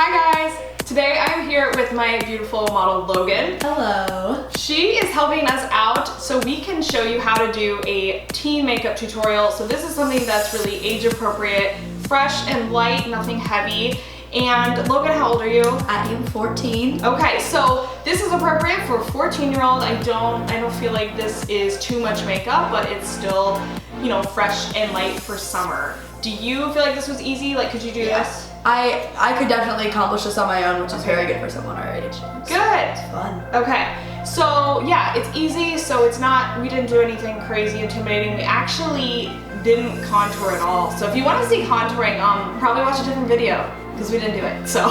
Hi guys! Today I'm here with my beautiful model Logan. Hello. She is helping us out so we can show you how to do a teen makeup tutorial. So this is something that's really age appropriate, fresh and light, nothing heavy. And Logan, how old are you? I am 14. Okay, so this is appropriate for a 14-year-old. I don't feel like this is too much makeup, but it's still, you know, fresh and light for summer. Do you feel like this was easy? Like, could you do this? I could definitely accomplish this on my own, which is very good for someone our age. Good. It's fun. Okay, so yeah, it's easy, so it's not, we didn't do anything crazy intimidating. We actually didn't contour at all. So if you want to see contouring, probably watch a different video because we didn't do it. So,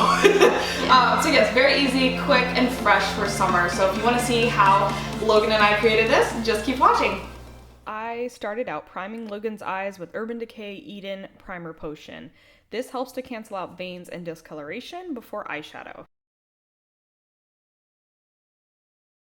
so yes, very easy, quick, and fresh for summer. So if you want to see how Logan and I created this, just keep watching. I started out priming Logan's eyes with Urban Decay Eden Primer Potion. This helps to cancel out veins and discoloration before eyeshadow.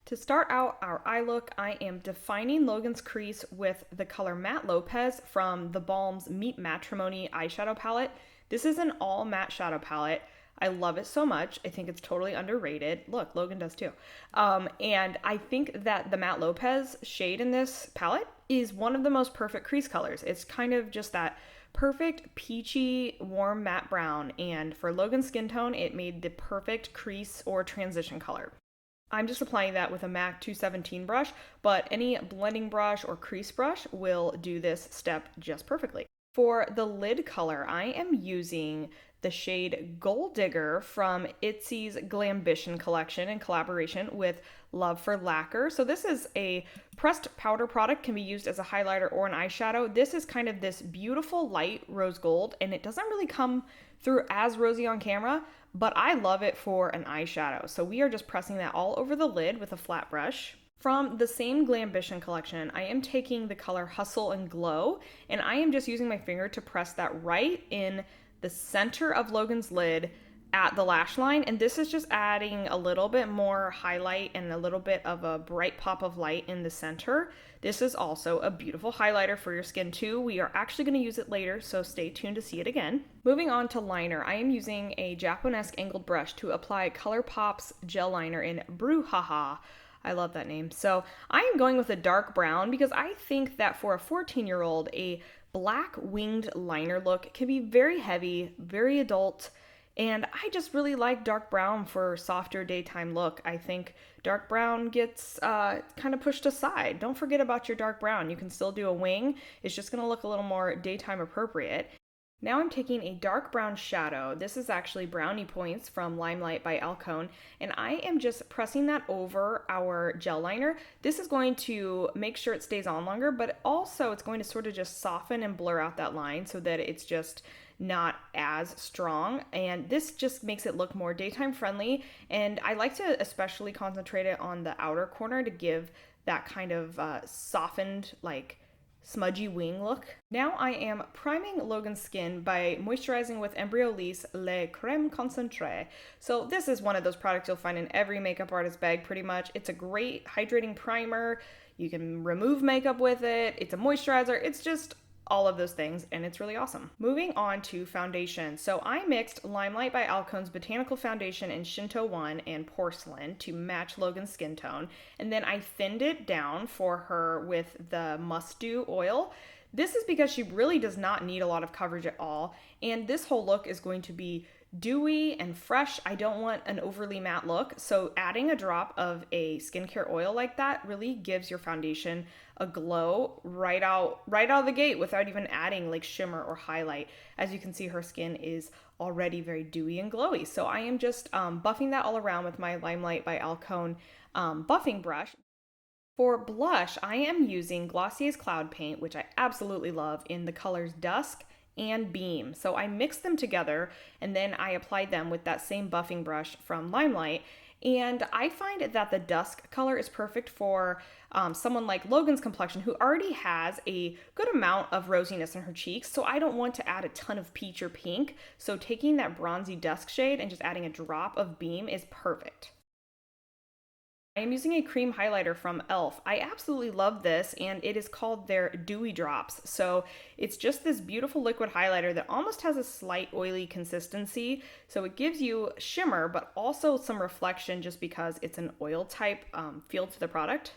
To start out our eye look, I am defining Logan's crease with the color Matte Lopez from the Balm's Meet Matrimony eyeshadow palette. This is an all matte shadow palette. I love it so much. I think it's totally underrated. Look, Logan does too. And I think that the Matte Lopez shade in this palette is one of the most perfect crease colors. It's kind of just that perfect peachy warm matte brown, and for Logan's skin tone it made the perfect crease or transition color. I'm just applying that with a MAC 217 brush, but any blending brush or crease brush will do this step just perfectly. For the lid color, I am using the shade Gold Digger from Itzy's Glambition collection in collaboration with Love for Lacquer. So this is a pressed powder product, can be used as a highlighter or an eyeshadow. This is kind of this beautiful light rose gold, and it doesn't really come through as rosy on camera, but I love it for an eyeshadow. So we are just pressing that all over the lid with a flat brush. From the same Glambition collection, I am taking the color Hustle and Glow, and I am just using my finger to press that right in the center of Logan's lid at the lash line, and this is just adding a little bit more highlight and a little bit of a bright pop of light in the center. This is also a beautiful highlighter for your skin too. We are actually going to use it later, so stay tuned to see it again. Moving on to liner, I am using a Japonesque angled brush to apply ColourPop's gel liner in Brouhaha. I love that name. So I am going with a dark brown because I think that for a 14-year-old, a black winged liner look can be very heavy, very adult, and I just really like dark brown for softer daytime look. I think dark brown gets kind of pushed aside. Don't forget about your dark brown. You can still do a wing. It's just going to look a little more daytime appropriate. Now I'm taking a dark brown shadow. This is actually Brownie Points from LimeLight by Alcone, and I am just pressing that over our gel liner. This is going to make sure it stays on longer, but also it's going to sort of just soften and blur out that line so that it's just not as strong, and this just makes it look more daytime friendly, and I like to especially concentrate it on the outer corner to give that kind of softened, like smudgy wing look. Now I am priming Logan's skin by moisturizing with Embryolisse Le Crème Concentrée. So this is one of those products you'll find in every makeup artist bag pretty much. It's a great hydrating primer. You can remove makeup with it. It's a moisturizer. It's just all of those things, and it's really awesome. Moving on to foundation. So I mixed LimeLight by Alcone's Botanical Foundation in Shinto 1 and Porcelain to match Logan's skin tone, and then I thinned it down for her with the Must Do oil. This is because she really does not need a lot of coverage at all, and this whole look is going to be dewy and fresh. I don't want an overly matte look, so adding a drop of a skincare oil like that really gives your foundation a glow right out of the gate without even adding like shimmer or highlight. As you can see, her skin is already very dewy and glowy, so I am just buffing that all around with my LimeLight by Alcone buffing brush. For blush, I am using Glossier's Cloud Paint, which I absolutely love, in the colors Dusk and Beam. So I mixed them together, and then I applied them with that same buffing brush from LimeLight. And I find that the dusk color is perfect for someone like Logan's complexion, who already has a good amount of rosiness in her cheeks. So I don't want to add a ton of peach or pink. So taking that bronzy dusk shade and just adding a drop of Beam is perfect. I am using a cream highlighter from e.l.f. I absolutely love this, and it is called their Dewy Drops. So it's just this beautiful liquid highlighter that almost has a slight oily consistency. So it gives you shimmer, but also some reflection just because it's an oil type feel to the product.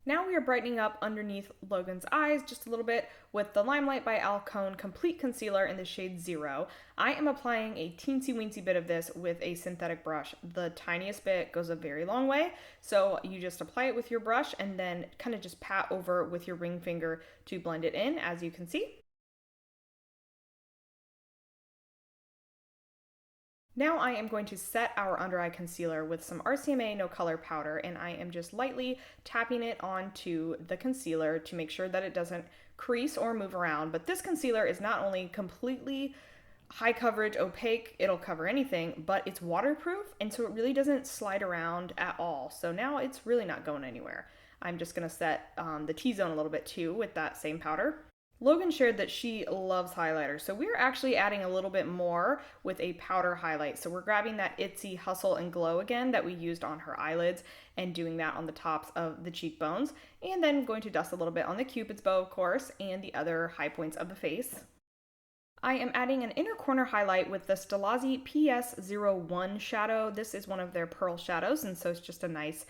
Now we are brightening up underneath Logan's eyes just a little bit with the LimeLight by Alcone Complete Concealer in the shade 0. I am applying a teensy weensy bit of this with a synthetic brush. The tiniest bit goes a very long way, so you just apply it with your brush and then kind of just pat over with your ring finger to blend it in, as you can see. Now I am going to set our under eye concealer with some RCMA No Color powder, and I am just lightly tapping it onto the concealer to make sure that it doesn't crease or move around. But this concealer is not only completely high coverage opaque, it'll cover anything, but it's waterproof, and so it really doesn't slide around at all. So now it's really not going anywhere. I'm just going to set the T-zone a little bit too with that same powder. Logan shared that she loves highlighter, so we're actually adding a little bit more with a powder highlight. So we're grabbing that Itsy Hustle and Glow again that we used on her eyelids and doing that on the tops of the cheekbones, and then going to dust a little bit on the Cupid's bow, of course, and the other high points of the face. I am adding an inner corner highlight with the Stilazzi PS01 shadow. This is one of their pearl shadows, and so it's just a nice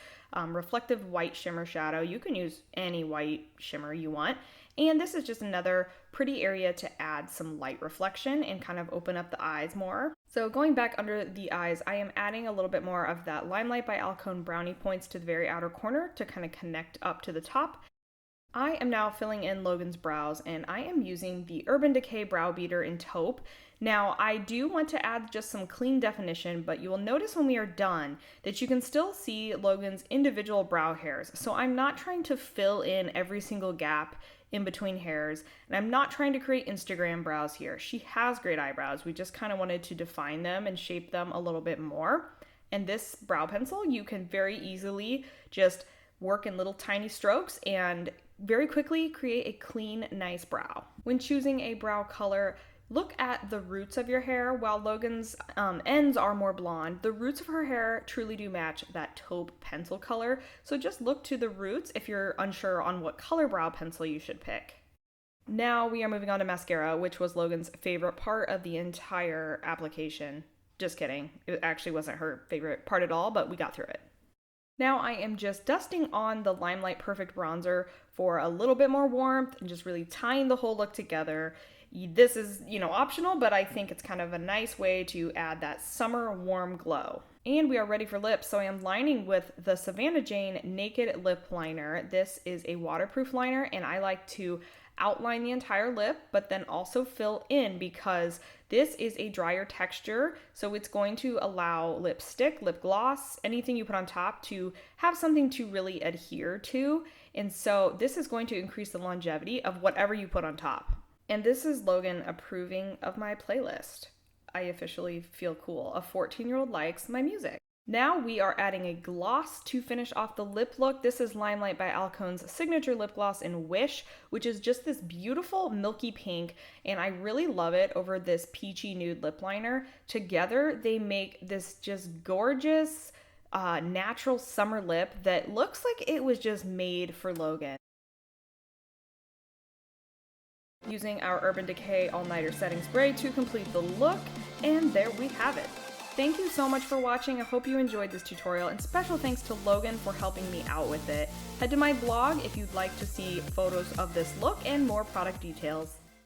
reflective white shimmer shadow. You can use any white shimmer you want. And this is just another pretty area to add some light reflection and kind of open up the eyes more. So going back under the eyes, I am adding a little bit more of that LimeLight by Alcone brownie points to the very outer corner to kind of connect up to the top. I am now filling in Logan's brows, and I am using the Urban Decay Brow Beater in Taupe. Now, I do want to add just some clean definition, but you will notice when we are done that you can still see Logan's individual brow hairs. So I'm not trying to fill in every single gap in between hairs, and I'm not trying to create Instagram brows here. She has great eyebrows. We just kind of wanted to define them and shape them a little bit more. And this brow pencil, you can very easily just work in little tiny strokes and very quickly create a clean, nice brow. When choosing a brow color, look at the roots of your hair. While Logan's ends are more blonde, the roots of her hair truly do match that taupe pencil color. So just look to the roots if you're unsure on what color brow pencil you should pick. Now we are moving on to mascara, which was Logan's favorite part of the entire application. Just kidding. It actually wasn't her favorite part at all, but we got through it. Now I am just dusting on the LimeLight Perfect Bronzer for a little bit more warmth and just really tying the whole look together. This is, optional, but I think it's kind of a nice way to add that summer warm glow. And we are ready for lips, so I am lining with the Savannah Jane Naked Lip Liner. This is a waterproof liner, and I like to outline the entire lip, but then also fill in because this is a drier texture, so it's going to allow lipstick, lip gloss, anything you put on top to have something to really adhere to. And so this is going to increase the longevity of whatever you put on top. And this is Logan approving of my playlist. I officially feel cool. A 14-year-old likes my music. Now we are adding a gloss to finish off the lip look. This is LimeLight by Alcone's signature lip gloss in Wish, which is just this beautiful milky pink, and I really love it over this peachy nude lip liner. Together, they make this just gorgeous, natural summer lip that looks like it was just made for Logan. Using our Urban Decay All-Nighter Setting Spray to complete the look, and there we have it. Thank you so much for watching. I hope you enjoyed this tutorial, and special thanks to Logan for helping me out with it. Head to my blog if you'd like to see photos of this look and more product details.